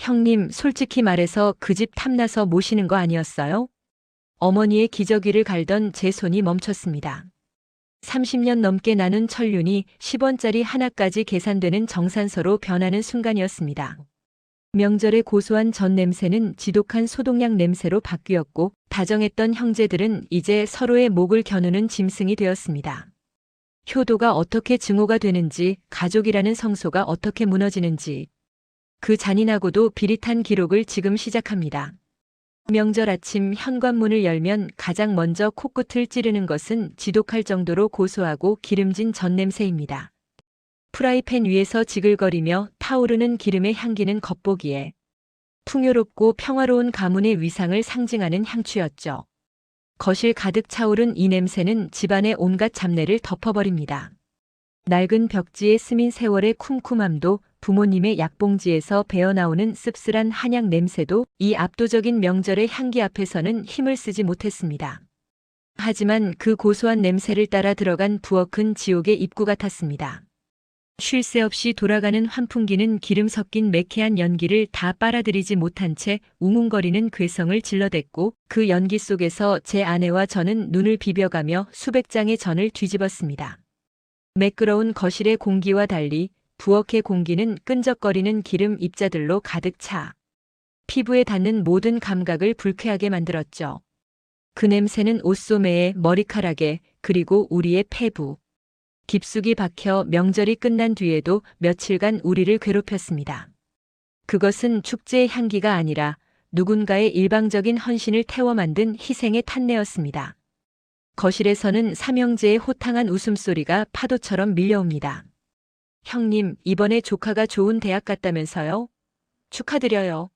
형님, 솔직히 말해서 그 집 탐나서 모시는 거 아니었어요? 어머니의 기저귀를 갈던 제 손이 멈췄습니다. 30년 넘게 나눈 천륜이 10원짜리 하나까지 계산되는 정산서로 변하는 순간이었습니다. 명절의 고소한 전 냄새는 지독한 소독약 냄새로 바뀌었고 다정했던 형제들은 이제 서로의 목을 겨누는 짐승이 되었습니다. 효도가 어떻게 증오가 되는지, 가족이라는 성소가 어떻게 무너지는지, 그 잔인하고도 비릿한 기록을 지금 시작합니다. 명절 아침 현관문을 열면 가장 먼저 코끝을 찌르는 것은 지독할 정도로 고소하고 기름진 전 냄새입니다. 프라이팬 위에서 지글거리며 타오르는 기름의 향기는 겉보기에 풍요롭고 평화로운 가문의 위상을 상징하는 향취였죠. 거실 가득 차오른 이 냄새는 집안의 온갖 잡내를 덮어버립니다. 낡은 벽지에 스민 세월의 쿰쿰함도 부모님의 약봉지에서 배어나오는 씁쓸한 한약 냄새도 이 압도적인 명절의 향기 앞에서는 힘을 쓰지 못했습니다. 하지만 그 고소한 냄새를 따라 들어간 부엌은 지옥의 입구 같았습니다. 쉴 새 없이 돌아가는 환풍기는 기름 섞인 매캐한 연기를 다 빨아들이지 못한 채 웅웅거리는 괴성을 질러댔고 그 연기 속에서 제 아내와 저는 눈을 비벼가며 수백 장의 전을 뒤집었습니다. 매끄러운 거실의 공기와 달리 부엌의 공기는 끈적거리는 기름 입자들로 가득 차 피부에 닿는 모든 감각을 불쾌하게 만들었죠. 그 냄새는 옷소매에 머리카락에 그리고 우리의 폐부, 깊숙이 박혀 명절이 끝난 뒤에도 며칠간 우리를 괴롭혔습니다. 그것은 축제의 향기가 아니라 누군가의 일방적인 헌신을 태워 만든 희생의 탄내였습니다. 거실에서는 삼형제의 호탕한 웃음소리가 파도처럼 밀려옵니다. 형님, 이번에 조카가 좋은 대학 갔다면서요? 축하드려요.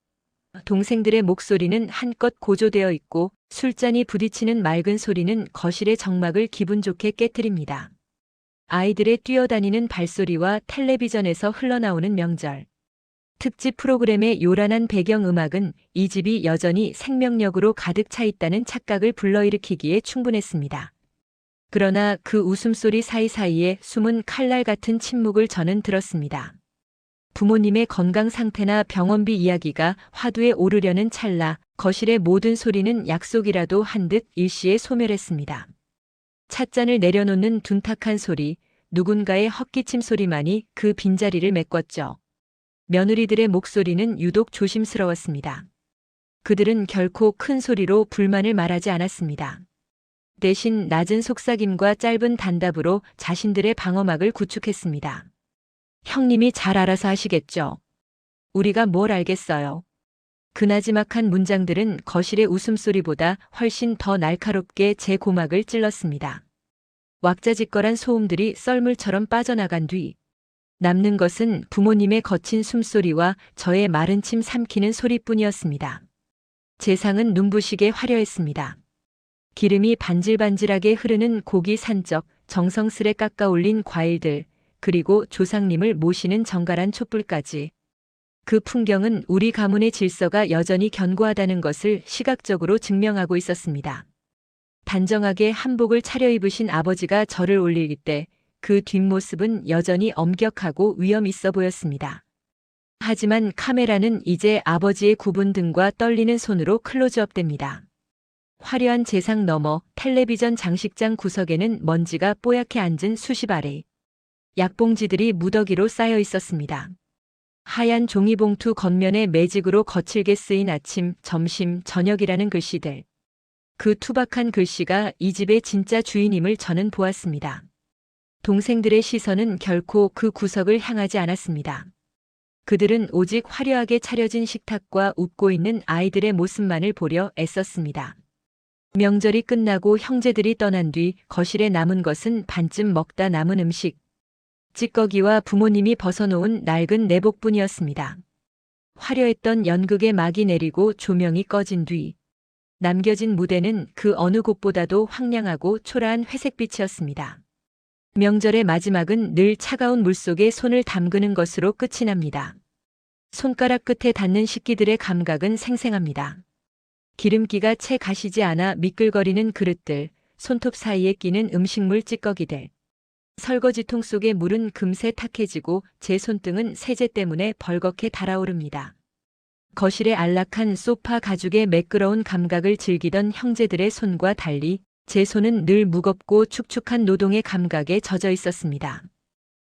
동생들의 목소리는 한껏 고조되어 있고 술잔이 부딪히는 맑은 소리는 거실의 정막을 기분 좋게 깨뜨립니다. 아이들의 뛰어다니는 발소리와 텔레비전에서 흘러나오는 명절 특집 프로그램의 요란한 배경음악은 이 집이 여전히 생명력으로 가득 차 있다는 착각을 불러일으키기에 충분했습니다. 그러나 그 웃음소리 사이사이에 숨은 칼날 같은 침묵을 저는 들었습니다. 부모님의 건강 상태나 병원비 이야기가 화두에 오르려는 찰나 거실의 모든 소리는 약속이라도 한 듯 일시에 소멸했습니다. 찻잔을 내려놓는 둔탁한 소리, 누군가의 헛기침 소리만이 그 빈자리를 메꿨죠. 며느리들의 목소리는 유독 조심스러웠습니다. 그들은 결코 큰 소리로 불만을 말하지 않았습니다. 대신 낮은 속삭임과 짧은 단답으로 자신들의 방어막을 구축했습니다. 형님이 잘 알아서 하시겠죠. 우리가 뭘 알겠어요. 그 나지막한 문장들은 거실의 웃음소리보다 훨씬 더 날카롭게 제 고막을 찔렀습니다. 왁자지껄한 소음들이 썰물처럼 빠져나간 뒤 남는 것은 부모님의 거친 숨소리와 저의 마른 침 삼키는 소리뿐이었습니다. 제상은 눈부시게 화려했습니다. 기름이 반질반질하게 흐르는 고기 산적, 정성스레 깎아 올린 과일들, 그리고 조상님을 모시는 정갈한 촛불까지. 그 풍경은 우리 가문의 질서가 여전히 견고하다는 것을 시각적으로 증명하고 있었습니다. 단정하게 한복을 차려입으신 아버지가 절을 올릴 때 그 뒷모습은 여전히 엄격하고 위험 있어 보였습니다. 하지만 카메라는 이제 아버지의 굽은 등과 떨리는 손으로 클로즈업됩니다. 화려한 제상 너머 텔레비전 장식장 구석에는 먼지가 뽀얗게 앉은 수십 알의 약봉지들이 무더기로 쌓여 있었습니다. 하얀 종이봉투 겉면에 매직으로 거칠게 쓰인 아침, 점심, 저녁이라는 글씨들. 그 투박한 글씨가 이 집의 진짜 주인임을 저는 보았습니다. 동생들의 시선은 결코 그 구석을 향하지 않았습니다. 그들은 오직 화려하게 차려진 식탁과 웃고 있는 아이들의 모습만을 보려 애썼습니다. 명절이 끝나고 형제들이 떠난 뒤 거실에 남은 것은 반쯤 먹다 남은 음식, 찌꺼기와 부모님이 벗어놓은 낡은 내복뿐이었습니다. 화려했던 연극의 막이 내리고 조명이 꺼진 뒤 남겨진 무대는 그 어느 곳보다도 황량하고 초라한 회색빛이었습니다. 명절의 마지막은 늘 차가운 물속에 손을 담그는 것으로 끝이 납니다. 손가락 끝에 닿는 식기들의 감각은 생생합니다. 기름기가 채 가시지 않아 미끌거리는 그릇들, 손톱 사이에 끼는 음식물 찌꺼기들. 설거지통 속의 물은 금세 탁해지고 제 손등은 세제 때문에 벌겋게 달아오릅니다. 거실의 안락한 소파 가죽의 매끄러운 감각을 즐기던 형제들의 손과 달리 제 손은 늘 무겁고 축축한 노동의 감각에 젖어 있었습니다.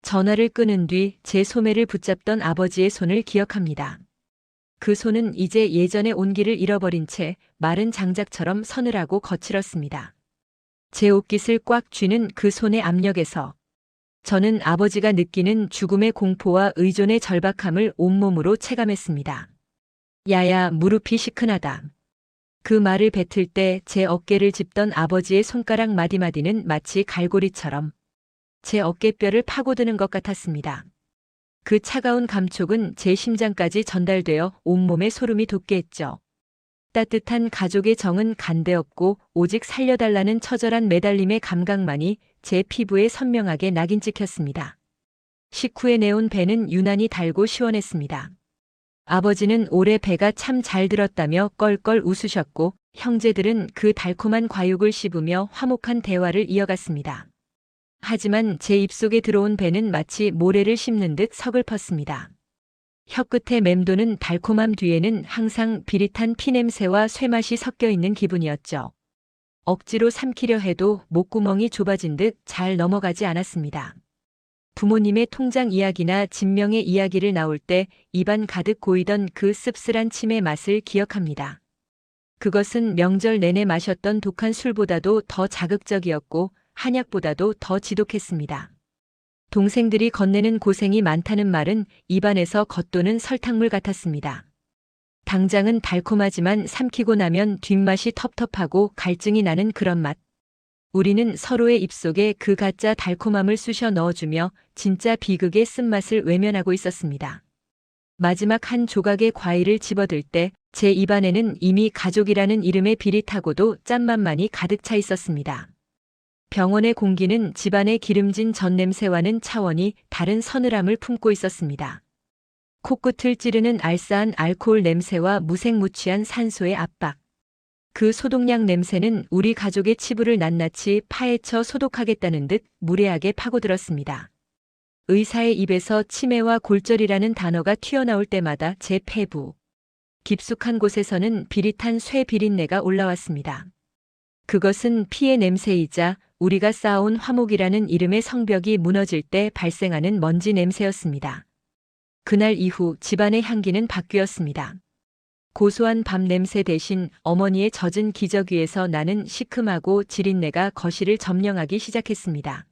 전화를 끊은 뒤 제 소매를 붙잡던 아버지의 손을 기억합니다. 그 손은 이제 예전의 온기를 잃어버린 채 마른 장작처럼 서늘하고 거칠었습니다. 제 옷깃을 꽉 쥐는 그 손의 압력에서 저는 아버지가 느끼는 죽음의 공포와 의존의 절박함을 온몸으로 체감했습니다. 야야, 무릎이 시큰하다. 그 말을 뱉을 때 제 어깨를 짚던 아버지의 손가락 마디마디는 마치 갈고리처럼 제 어깨뼈를 파고드는 것 같았습니다. 그 차가운 감촉은 제 심장까지 전달되어 온몸에 소름이 돋게 했죠. 따뜻한 가족의 정은 간대없고 오직 살려달라는 처절한 매달림의 감각만이 제 피부에 선명하게 낙인 찍혔습니다. 식후에 내온 배는 유난히 달고 시원했습니다. 아버지는 올해 배가 참 잘 들었다며 껄껄 웃으셨고 형제들은 그 달콤한 과육을 씹으며 화목한 대화를 이어갔습니다. 하지만 제 입속에 들어온 배는 마치 모래를 씹는 듯 서글펐습니다. 혀끝에 맴도는 달콤함 뒤에는 항상 비릿한 피냄새와 쇠맛이 섞여 있는 기분이었죠. 억지로 삼키려 해도 목구멍이 좁아진 듯 잘 넘어가지 않았습니다. 부모님의 통장 이야기나 진명의 이야기를 나올 때 입안 가득 고이던 그 씁쓸한 침의 맛을 기억합니다. 그것은 명절 내내 마셨던 독한 술보다도 더 자극적이었고 한약보다도 더 지독했습니다. 동생들이 건네는 고생이 많다는 말은 입안에서 겉도는 설탕물 같았습니다. 당장은 달콤하지만 삼키고 나면 뒷맛이 텁텁하고 갈증이 나는 그런 맛. 우리는 서로의 입속에 그 가짜 달콤함을 쑤셔 넣어주며 진짜 비극의 쓴맛을 외면하고 있었습니다. 마지막 한 조각의 과일을 집어들 때 제 입안에는 이미 가족이라는 이름의 비릿하고도 짠맛만이 가득 차 있었습니다. 병원의 공기는 집안의 기름진 전 냄새와는 차원이 다른 서늘함을 품고 있었습니다. 코끝을 찌르는 알싸한 알코올 냄새와 무색무취한 산소의 압박. 그 소독약 냄새는 우리 가족의 치부를 낱낱이 파헤쳐 소독하겠다는 듯 무례하게 파고들었습니다. 의사의 입에서 치매와 골절이라는 단어가 튀어나올 때마다 제 폐부 깊숙한 곳에서는 비릿한 쇠 비린내가 올라왔습니다. 그것은 피의 냄새이자 우리가 쌓아온 화목이라는 이름의 성벽이 무너질 때 발생하는 먼지 냄새였습니다. 그날 이후 집안의 향기는 바뀌었습니다. 고소한 밥 냄새 대신 어머니의 젖은 기저귀에서 나는 시큼하고 지린내가 거실을 점령하기 시작했습니다.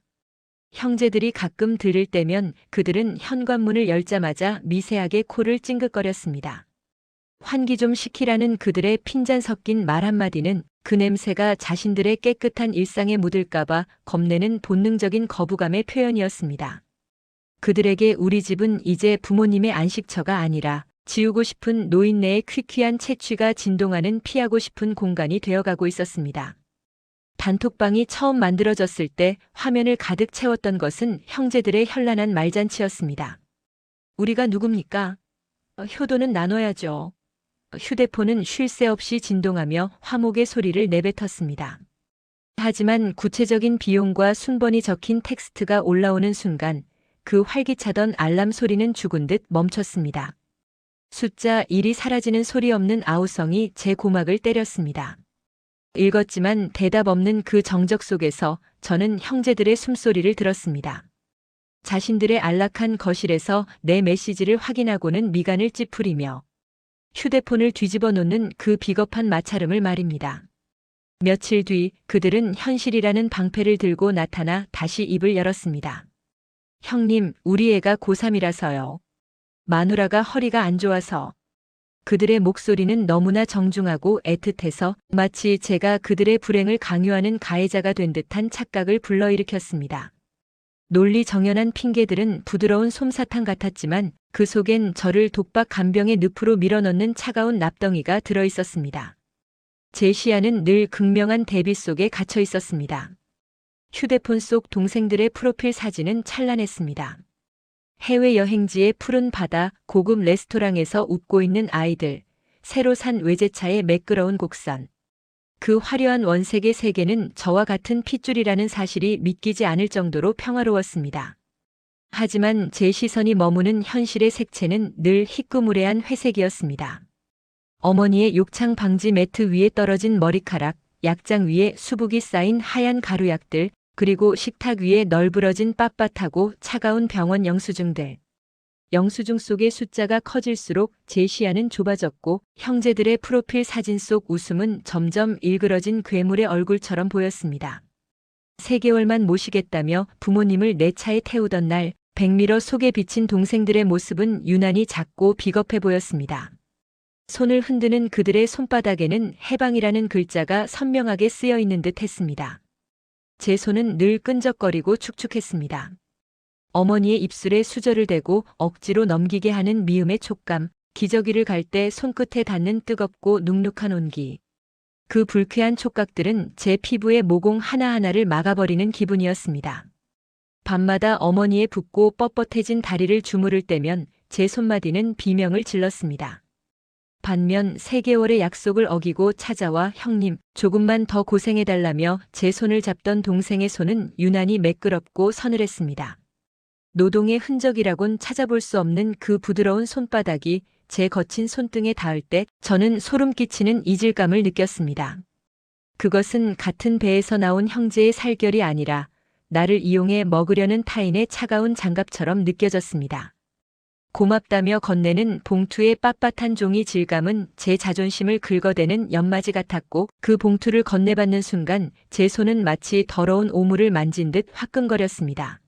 형제들이 가끔 들을 때면 그들은 현관문을 열자마자 미세하게 코를 찡긋거렸습니다. 환기 좀 시키라는 그들의 핀잔 섞인 말 한마디는 그 냄새가 자신들의 깨끗한 일상에 묻을까봐 겁내는 본능적인 거부감의 표현이었습니다. 그들에게 우리 집은 이제 부모님의 안식처가 아니라 지우고 싶은 노인네의 퀴퀴한 채취가 진동하는 피하고 싶은 공간이 되어가고 있었습니다. 단톡방이 처음 만들어졌을 때 화면을 가득 채웠던 것은 형제들의 현란한 말잔치였습니다. 우리가 누굽니까? 효도는 나눠야죠. 휴대폰은 쉴 새 없이 진동하며 화목의 소리를 내뱉었습니다. 하지만 구체적인 비용과 순번이 적힌 텍스트가 올라오는 순간 그 활기차던 알람 소리는 죽은 듯 멈췄습니다. 숫자 1이 사라지는 소리 없는 아우성이 제 고막을 때렸습니다. 읽었지만 대답 없는 그 정적 속에서 저는 형제들의 숨소리를 들었습니다. 자신들의 안락한 거실에서 내 메시지를 확인하고는 미간을 찌푸리며 휴대폰을 뒤집어 놓는 그 비겁한 마찰음을 말입니다. 며칠 뒤 그들은 현실이라는 방패를 들고 나타나 다시 입을 열었습니다. 형님, 우리 애가 고3이라서요. 마누라가 허리가 안 좋아서. 그들의 목소리는 너무나 정중하고 애틋해서 마치 제가 그들의 불행을 강요하는 가해자가 된 듯한 착각을 불러일으켰습니다. 논리 정연한 핑계들은 부드러운 솜사탕 같았지만 그 속엔 저를 독박 간병의 늪으로 밀어넣는 차가운 납덩이가 들어있었습니다. 제 시야는 늘 극명한 대비 속에 갇혀 있었습니다. 휴대폰 속 동생들의 프로필 사진은 찬란했습니다. 해외여행지의 푸른 바다, 고급 레스토랑에서 웃고 있는 아이들, 새로 산 외제차의 매끄러운 곡선. 그 화려한 원색의 세계는 저와 같은 핏줄이라는 사실이 믿기지 않을 정도로 평화로웠습니다. 하지만 제 시선이 머무는 현실의 색채는 늘 희끄무레한 회색이었습니다. 어머니의 욕창 방지 매트 위에 떨어진 머리카락, 약장 위에 수북이 쌓인 하얀 가루약들, 그리고 식탁 위에 널브러진 빳빳하고 차가운 병원 영수증들. 영수증 속의 숫자가 커질수록 제 시야는 좁아졌고 형제들의 프로필 사진 속 웃음은 점점 일그러진 괴물의 얼굴처럼 보였습니다. 3개월만 모시겠다며 부모님을 내 차에 태우던 날 백미러 속에 비친 동생들의 모습은 유난히 작고 비겁해 보였습니다. 손을 흔드는 그들의 손바닥에는 해방이라는 글자가 선명하게 쓰여 있는 듯 했습니다. 제 손은 늘 끈적거리고 축축했습니다. 어머니의 입술에 수저를 대고 억지로 넘기게 하는 미움의 촉감, 기저귀를 갈 때 손끝에 닿는 뜨겁고 눅눅한 온기. 그 불쾌한 촉각들은 제 피부의 모공 하나하나를 막아버리는 기분이었습니다. 밤마다 어머니의 붓고 뻣뻣해진 다리를 주무를 때면 제 손마디는 비명을 질렀습니다. 반면 3개월의 약속을 어기고 찾아와 형님, 조금만 더 고생해달라며 제 손을 잡던 동생의 손은 유난히 매끄럽고 서늘했습니다. 노동의 흔적이라곤 찾아볼 수 없는 그 부드러운 손바닥이 제 거친 손등에 닿을 때 저는 소름 끼치는 이질감을 느꼈습니다. 그것은 같은 배에서 나온 형제의 살결이 아니라 나를 이용해 먹으려는 타인의 차가운 장갑처럼 느껴졌습니다. 고맙다며 건네는 봉투의 빳빳한 종이 질감은 제 자존심을 긁어대는 연마지 같았고 그 봉투를 건네받는 순간 제 손은 마치 더러운 오물을 만진 듯 화끈거렸습니다.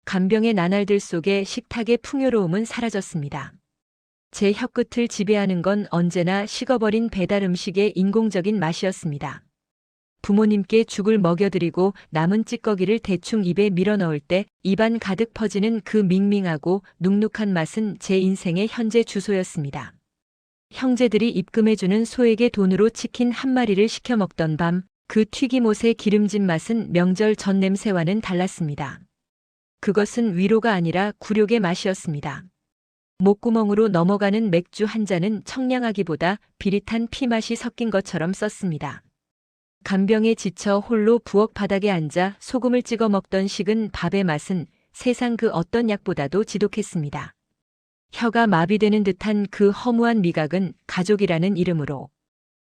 간병의 나날들 속에 식탁의 풍요로움은 사라졌습니다. 제 혀끝을 지배하는 건 언제나 식어버린 배달 음식의 인공적인 맛이었습니다. 부모님께 죽을 먹여드리고 남은 찌꺼기를 대충 입에 밀어넣을 때 입안 가득 퍼지는 그 밍밍하고 눅눅한 맛은 제 인생의 현재 주소였습니다. 형제들이 입금해주는 소에게 돈으로 치킨 한 마리를 시켜 먹던 밤, 그 튀김옷의 기름진 맛은 명절 전 냄새와는 달랐습니다. 그것은 위로가 아니라 굴욕의 맛이었습니다. 목구멍으로 넘어가는 맥주 한 잔은 청량하기보다 비릿한 피맛이 섞인 것처럼 썼습니다. 간병에 지쳐 홀로 부엌 바닥에 앉아 소금을 찍어 먹던 식은 밥의 맛은 세상 그 어떤 약보다도 지독했습니다. 혀가 마비되는 듯한 그 허무한 미각은 가족이라는 이름으로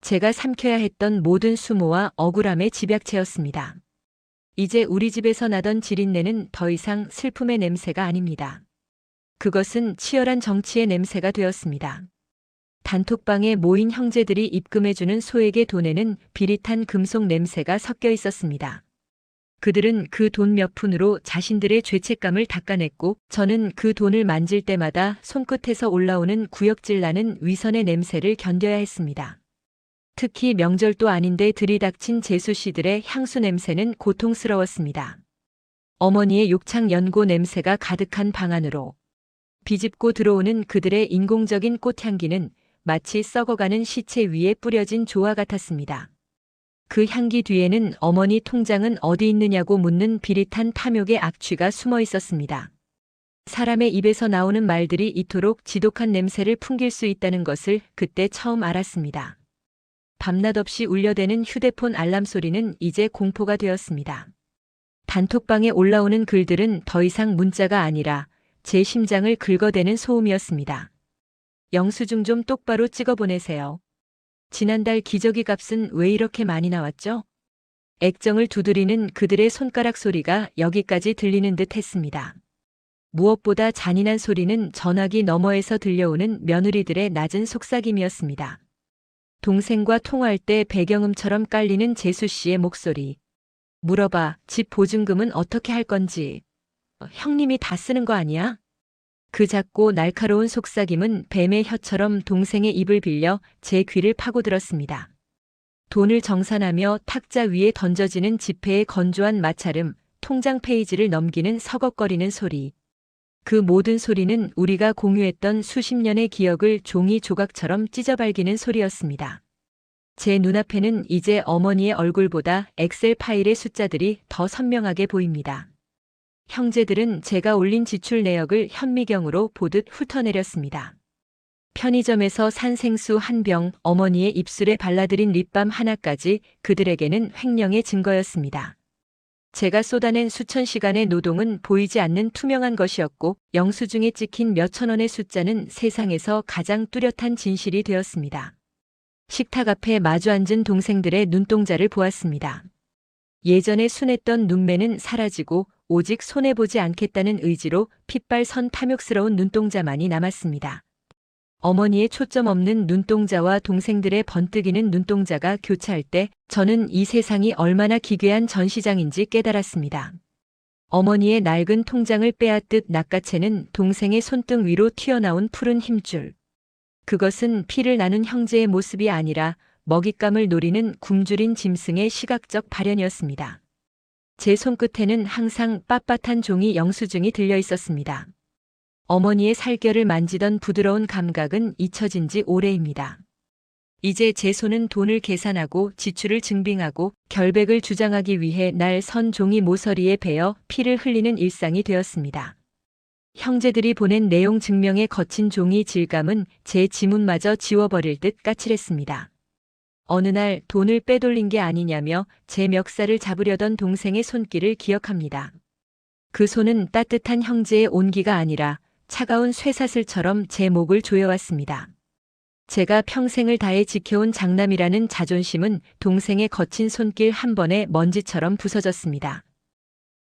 제가 삼켜야 했던 모든 수모와 억울함의 집약체였습니다. 이제 우리 집에서 나던 지린내는 더 이상 슬픔의 냄새가 아닙니다. 그것은 치열한 정치의 냄새가 되었습니다. 단톡방에 모인 형제들이 입금해주는 소에게 돈에는 비릿한 금속 냄새가 섞여 있었습니다. 그들은 그 돈 몇 푼으로 자신들의 죄책감을 닦아냈고 저는 그 돈을 만질 때마다 손끝에서 올라오는 구역질 나는 위선의 냄새를 견뎌야 했습니다. 특히 명절도 아닌데 들이닥친 재수 씨들의 향수 냄새는 고통스러웠습니다. 어머니의 욕창 연고 냄새가 가득한 방 안으로 비집고 들어오는 그들의 인공적인 꽃향기는 마치 썩어가는 시체 위에 뿌려진 조화 같았습니다. 그 향기 뒤에는 어머니 통장은 어디 있느냐고 묻는 비릿한 탐욕의 악취가 숨어 있었습니다. 사람의 입에서 나오는 말들이 이토록 지독한 냄새를 풍길 수 있다는 것을 그때 처음 알았습니다. 밤낮 없이 울려대는 휴대폰 알람 소리는 이제 공포가 되었습니다. 단톡방에 올라오는 글들은 더 이상 문자가 아니라 제 심장을 긁어대는 소음이었습니다. 영수증 좀 똑바로 찍어 보내세요. 지난달 기저귀 값은 왜 이렇게 많이 나왔죠? 액정을 두드리는 그들의 손가락 소리가 여기까지 들리는 듯 했습니다. 무엇보다 잔인한 소리는 전화기 너머에서 들려오는 며느리들의 낮은 속삭임이었습니다. 동생과 통화할 때 배경음처럼 깔리는 재수 씨의 목소리. 물어봐, 집 보증금은 어떻게 할 건지. 형님이 다 쓰는 거 아니야? 그 작고 날카로운 속삭임은 뱀의 혀처럼 동생의 입을 빌려 제 귀를 파고들었습니다. 돈을 정산하며 탁자 위에 던져지는 지폐의 건조한 마찰음, 통장 페이지를 넘기는 서걱거리는 소리. 그 모든 소리는 우리가 공유했던 수십 년의 기억을 종이 조각처럼 찢어발기는 소리였습니다. 제 눈앞에는 이제 어머니의 얼굴보다 엑셀 파일의 숫자들이 더 선명하게 보입니다. 형제들은 제가 올린 지출 내역을 현미경으로 보듯 훑어내렸습니다. 편의점에서 산 생수 한 병, 어머니의 입술에 발라드린 립밤 하나까지 그들에게는 횡령의 증거였습니다. 제가 쏟아낸 수천 시간의 노동은 보이지 않는 투명한 것이었고 영수증에 찍힌 몇천 원의 숫자는 세상에서 가장 뚜렷한 진실이 되었습니다. 식탁 앞에 마주 앉은 동생들의 눈동자를 보았습니다. 예전에 순했던 눈매는 사라지고 오직 손해보지 않겠다는 의지로 핏발선 탐욕스러운 눈동자만이 남았습니다. 어머니의 초점 없는 눈동자와 동생들의 번뜩이는 눈동자가 교차할 때 저는 이 세상이 얼마나 기괴한 전시장인지 깨달았습니다. 어머니의 낡은 통장을 빼앗듯 낚아채는 동생의 손등 위로 튀어나온 푸른 힘줄. 그것은 피를 나눈 형제의 모습이 아니라 먹잇감을 노리는 굶주린 짐승의 시각적 발현이었습니다. 제 손끝에는 항상 빳빳한 종이 영수증이 들려 있었습니다. 어머니의 살결을 만지던 부드러운 감각은 잊혀진 지 오래입니다. 이제 제 손은 돈을 계산하고 지출을 증빙하고 결백을 주장하기 위해 날 선 종이 모서리에 베어 피를 흘리는 일상이 되었습니다. 형제들이 보낸 내용 증명의 거친 종이 질감은 제 지문마저 지워버릴 듯 까칠했습니다. 어느 날 돈을 빼돌린 게 아니냐며 제 멱살을 잡으려던 동생의 손길을 기억합니다. 그 손은 따뜻한 형제의 온기가 아니라 차가운 쇠사슬처럼 제 목을 조여왔습니다. 제가 평생을 다해 지켜온 장남이라는 자존심은 동생의 거친 손길 한 번에 먼지처럼 부서졌습니다.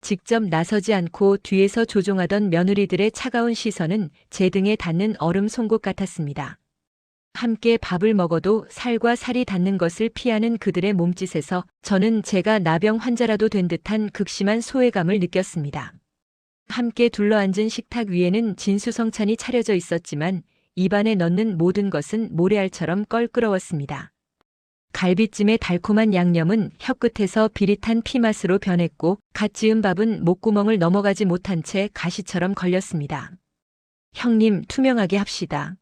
직접 나서지 않고 뒤에서 조종하던 며느리들의 차가운 시선은 제 등에 닿는 얼음 송곳 같았습니다. 함께 밥을 먹어도 살과 살이 닿는 것을 피하는 그들의 몸짓에서 저는 제가 나병 환자라도 된 듯한 극심한 소외감을 느꼈습니다. 함께 둘러앉은 식탁 위에는 진수성찬이 차려져 있었지만 입안에 넣는 모든 것은 모래알처럼 껄끄러웠습니다. 갈비찜의 달콤한 양념은 혀끝에서 비릿한 피맛으로 변했고 갓 지은 밥은 목구멍을 넘어가지 못한 채 가시처럼 걸렸습니다. 형님, 투명하게 합시다.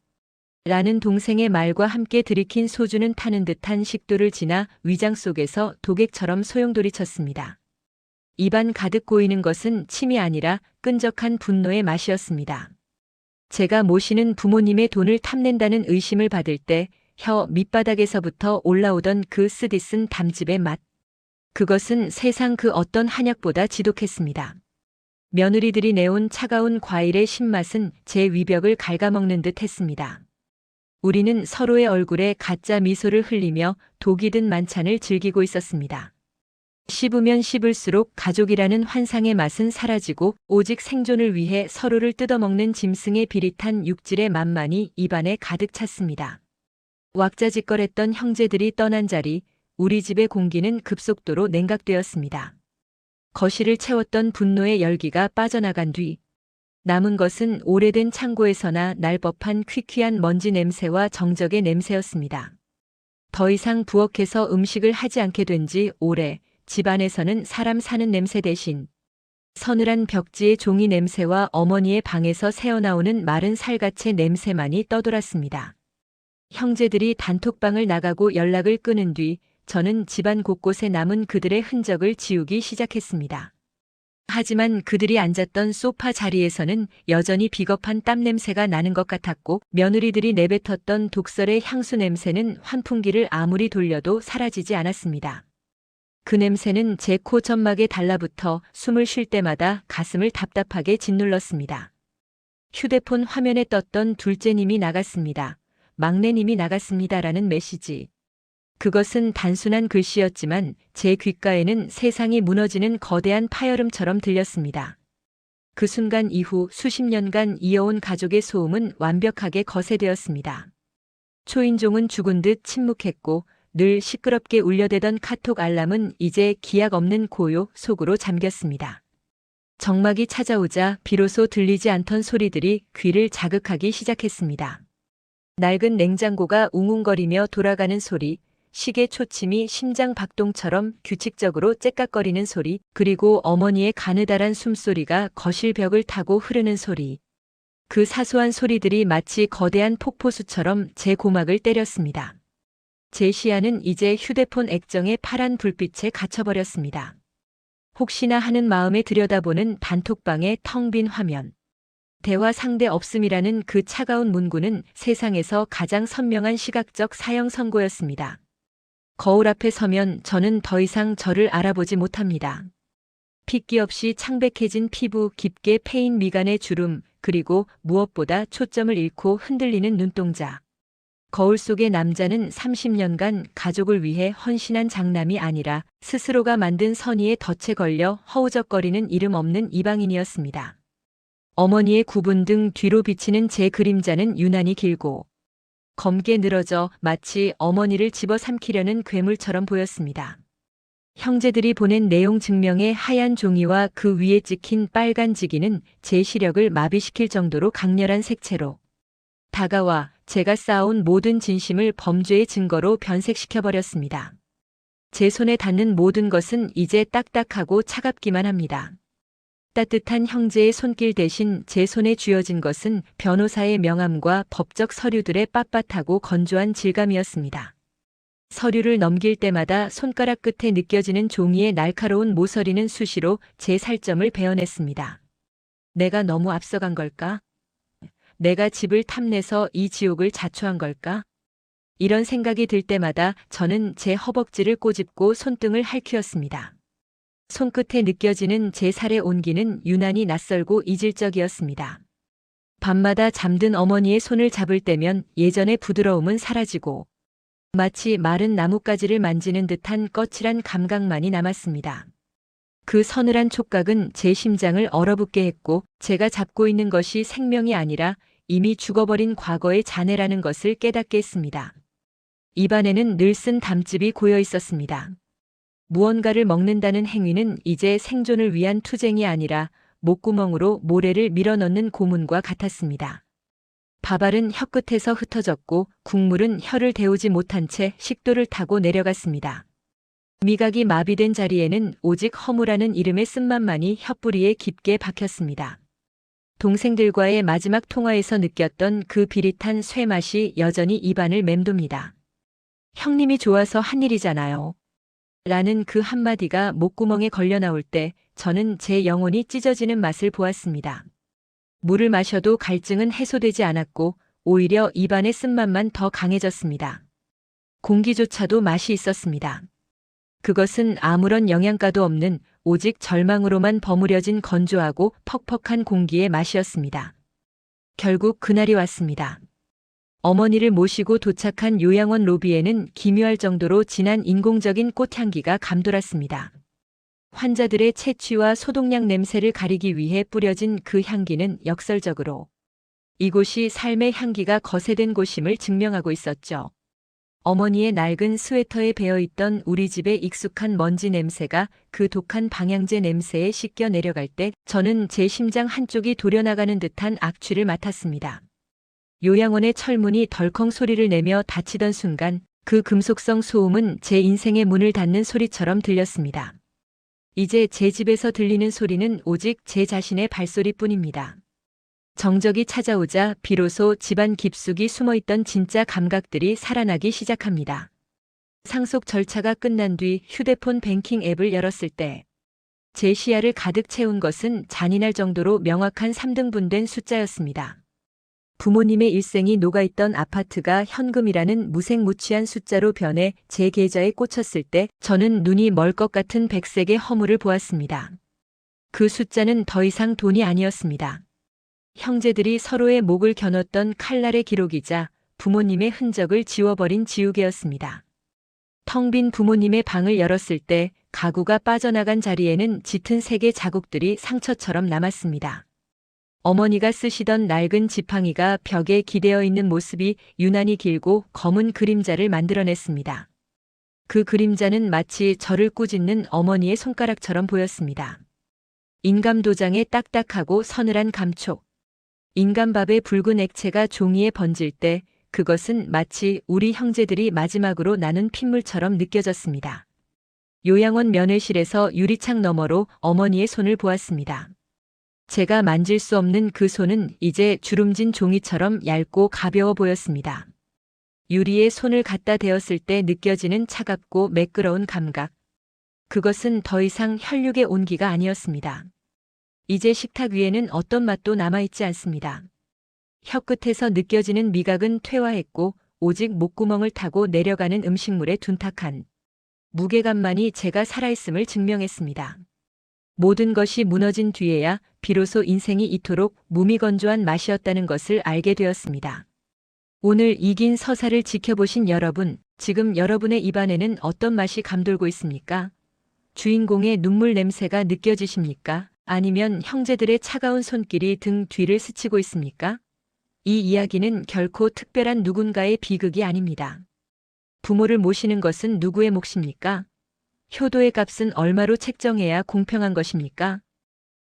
라는 동생의 말과 함께 들이킨 소주는 타는 듯한 식도를 지나 위장 속에서 독액처럼 소용돌이쳤습니다. 입안 가득 고이는 것은 침이 아니라 끈적한 분노의 맛이었습니다. 제가 모시는 부모님의 돈을 탐낸다는 의심을 받을 때 혀 밑바닥에서부터 올라오던 그 쓰디쓴 담즙의 맛. 그것은 세상 그 어떤 한약보다 지독했습니다. 며느리들이 내온 차가운 과일의 신맛은 제 위벽을 갉아먹는 듯 했습니다. 우리는 서로의 얼굴에 가짜 미소를 흘리며 독이 든 만찬을 즐기고 있었습니다. 씹으면 씹을수록 가족이라는 환상의 맛은 사라지고 오직 생존을 위해 서로를 뜯어먹는 짐승의 비릿한 육질의 맛만이 입안에 가득 찼습니다. 왁자지껄했던 형제들이 떠난 자리, 우리 집의 공기는 급속도로 냉각되었습니다. 거실을 채웠던 분노의 열기가 빠져나간 뒤 남은 것은 오래된 창고에서나 날 법한 퀴퀴한 먼지 냄새와 정적의 냄새였습니다. 더 이상 부엌에서 음식을 하지 않게 된 지 오래, 집안에서는 사람 사는 냄새 대신 서늘한 벽지의 종이 냄새와 어머니의 방에서 새어나오는 마른 살갗의 냄새만이 떠돌았습니다. 형제들이 단톡방을 나가고 연락을 끊은 뒤 저는 집안 곳곳에 남은 그들의 흔적을 지우기 시작했습니다. 하지만 그들이 앉았던 소파 자리에서는 여전히 비겁한 땀 냄새가 나는 것 같았고 며느리들이 내뱉었던 독설의 향수 냄새는 환풍기를 아무리 돌려도 사라지지 않았습니다. 그 냄새는 제 코 점막에 달라붙어 숨을 쉴 때마다 가슴을 답답하게 짓눌렀습니다. 휴대폰 화면에 떴던 둘째님이 나갔습니다. 막내님이 나갔습니다라는 메시지. 그것은 단순한 글씨였지만 제 귓가에는 세상이 무너지는 거대한 파열음처럼 들렸습니다. 그 순간 이후 수십 년간 이어온 가족의 소음은 완벽하게 거세되었습니다. 초인종은 죽은 듯 침묵했고 늘 시끄럽게 울려대던 카톡 알람은 이제 기약 없는 고요 속으로 잠겼습니다. 정막이 찾아오자 비로소 들리지 않던 소리들이 귀를 자극하기 시작했습니다. 낡은 냉장고가 웅웅거리며 돌아가는 소리, 시계 초침이 심장 박동처럼 규칙적으로 째깍거리는 소리, 그리고 어머니의 가느다란 숨소리가 거실 벽을 타고 흐르는 소리. 그 사소한 소리들이 마치 거대한 폭포수처럼 제 고막을 때렸습니다. 제 시야는 이제 휴대폰 액정의 파란 불빛에 갇혀버렸습니다. 혹시나 하는 마음에 들여다보는 단톡방의 텅 빈 화면. 대화 상대 없음이라는 그 차가운 문구는 세상에서 가장 선명한 시각적 사형 선고였습니다. 거울 앞에 서면 저는 더 이상 저를 알아보지 못합니다. 핏기 없이 창백해진 피부, 깊게 패인 미간의 주름, 그리고 무엇보다 초점을 잃고 흔들리는 눈동자. 거울 속의 남자는 30년간 가족을 위해 헌신한 장남이 아니라 스스로가 만든 선의에 덫에 걸려 허우적거리는 이름 없는 이방인이었습니다. 어머니의 구분 등 뒤로 비치는 제 그림자는 유난히 길고 검게 늘어져 마치 어머니를 집어삼키려는 괴물처럼 보였습니다. 형제들이 보낸 내용 증명의 하얀 종이와 그 위에 찍힌 빨간 지기는 제 시력을 마비시킬 정도로 강렬한 색채로 다가와 제가 쌓아온 모든 진심을 범죄의 증거로 변색시켜버렸습니다. 제 손에 닿는 모든 것은 이제 딱딱하고 차갑기만 합니다. 따뜻한 형제의 손길 대신 제 손에 쥐어진 것은 변호사의 명함과 법적 서류들의 빳빳하고 건조한 질감이었습니다. 서류를 넘길 때마다 손가락 끝에 느껴지는 종이의 날카로운 모서리는 수시로 제 살점을 베어냈습니다. 내가 너무 앞서간 걸까? 내가 집을 탐내서 이 지옥을 자초한 걸까? 이런 생각이 들 때마다 저는 제 허벅지를 꼬집고 손등을 할퀴었습니다. 손끝에 느껴지는 제 살의 온기는 유난히 낯설고 이질적이었습니다. 밤마다 잠든 어머니의 손을 잡을 때면 예전의 부드러움은 사라지고 마치 마른 나뭇가지를 만지는 듯한 거칠한 감각만이 남았습니다. 그 서늘한 촉각은 제 심장을 얼어붙게 했고 제가 잡고 있는 것이 생명이 아니라 이미 죽어버린 과거의 잔해라는 것을 깨닫게 했습니다. 입안에는 늘 쓴 담즙이 고여 있었습니다. 무언가를 먹는다는 행위는 이제 생존을 위한 투쟁이 아니라 목구멍으로 모래를 밀어넣는 고문과 같았습니다. 밥알은 혀끝에서 흩어졌고 국물은 혀를 데우지 못한 채 식도를 타고 내려갔습니다. 미각이 마비된 자리에는 오직 허무라는 이름의 쓴맛만이 혀뿌리에 깊게 박혔습니다. 동생들과의 마지막 통화에서 느꼈던 그 비릿한 쇠맛이 여전히 입안을 맴돕니다. 형님이 좋아서 한 일이잖아요. 라는 그 한마디가 목구멍에 걸려 나올 때 저는 제 영혼이 찢어지는 맛을 보았습니다. 물을 마셔도 갈증은 해소되지 않았고 오히려 입안의 쓴맛만 더 강해졌습니다. 공기조차도 맛이 있었습니다. 그것은 아무런 영양가도 없는 오직 절망으로만 버무려진 건조하고 퍽퍽한 공기의 맛이었습니다. 결국 그날이 왔습니다. 어머니를 모시고 도착한 요양원 로비에는 기묘할 정도로 진한 인공적인 꽃향기가 감돌았습니다. 환자들의 채취와 소독약 냄새를 가리기 위해 뿌려진 그 향기는 역설적으로 이곳이 삶의 향기가 거세된 곳임을 증명하고 있었죠. 어머니의 낡은 스웨터에 배어있던 우리 집의 익숙한 먼지 냄새가 그 독한 방향제 냄새에 씻겨 내려갈 때 저는 제 심장 한쪽이 도려나가는 듯한 악취를 맡았습니다. 요양원의 철문이 덜컹 소리를 내며 닫히던 순간 그 금속성 소음은 제 인생의 문을 닫는 소리처럼 들렸습니다. 이제 제 집에서 들리는 소리는 오직 제 자신의 발소리뿐입니다. 정적이 찾아오자 비로소 집안 깊숙이 숨어있던 진짜 감각들이 살아나기 시작합니다. 상속 절차가 끝난 뒤 휴대폰 뱅킹 앱을 열었을 때 제 시야를 가득 채운 것은 잔인할 정도로 명확한 3등분된 숫자였습니다. 부모님의 일생이 녹아있던 아파트가 현금이라는 무색무취한 숫자로 변해 제 계좌에 꽂혔을 때 저는 눈이 멀 것 같은 백색의 허물을 보았습니다. 그 숫자는 더 이상 돈이 아니었습니다. 형제들이 서로의 목을 겨눴던 칼날의 기록이자 부모님의 흔적을 지워버린 지우개였습니다. 텅 빈 부모님의 방을 열었을 때 가구가 빠져나간 자리에는 짙은 색의 자국들이 상처처럼 남았습니다. 어머니가 쓰시던 낡은 지팡이가 벽에 기대어 있는 모습이 유난히 길고 검은 그림자를 만들어냈습니다. 그 그림자는 마치 저를 꾸짖는 어머니의 손가락처럼 보였습니다. 인감도장의 딱딱하고 서늘한 감촉. 인간밥의 붉은 액체가 종이에 번질 때 그것은 마치 우리 형제들이 마지막으로 나눈 핏물처럼 느껴졌습니다. 요양원 면회실에서 유리창 너머로 어머니의 손을 보았습니다. 제가 만질 수 없는 그 손은 이제 주름진 종이처럼 얇고 가벼워 보였습니다. 유리에 손을 갖다 대었을 때 느껴지는 차갑고 매끄러운 감각. 그것은 더 이상 혈육의 온기가 아니었습니다. 이제 식탁 위에는 어떤 맛도 남아있지 않습니다. 혀끝에서 느껴지는 미각은 퇴화했고 오직 목구멍을 타고 내려가는 음식물의 둔탁한 무게감만이 제가 살아있음을 증명했습니다. 모든 것이 무너진 뒤에야 비로소 인생이 이토록 무미건조한 맛이었다는 것을 알게 되었습니다. 오늘 이긴 서사를 지켜보신 여러분, 지금 여러분의 입안에는 어떤 맛이 감돌고 있습니까? 주인공의 눈물 냄새가 느껴지십니까? 아니면 형제들의 차가운 손길이 등 뒤를 스치고 있습니까? 이 이야기는 결코 특별한 누군가의 비극이 아닙니다. 부모를 모시는 것은 누구의 몫입니까? 효도의 값은 얼마로 책정해야 공평한 것입니까?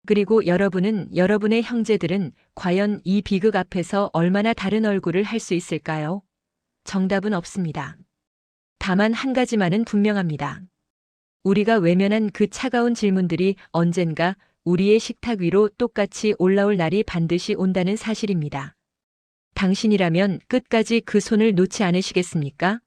그리고 여러분은, 여러분의 형제들은 과연 이 비극 앞에서 얼마나 다른 얼굴을 할 수 있을까요? 정답은 없습니다. 다만 한 가지만은 분명합니다. 우리가 외면한 그 차가운 질문들이 언젠가 우리의 식탁 위로 똑같이 올라올 날이 반드시 온다는 사실입니다. 당신이라면 끝까지 그 손을 놓지 않으시겠습니까?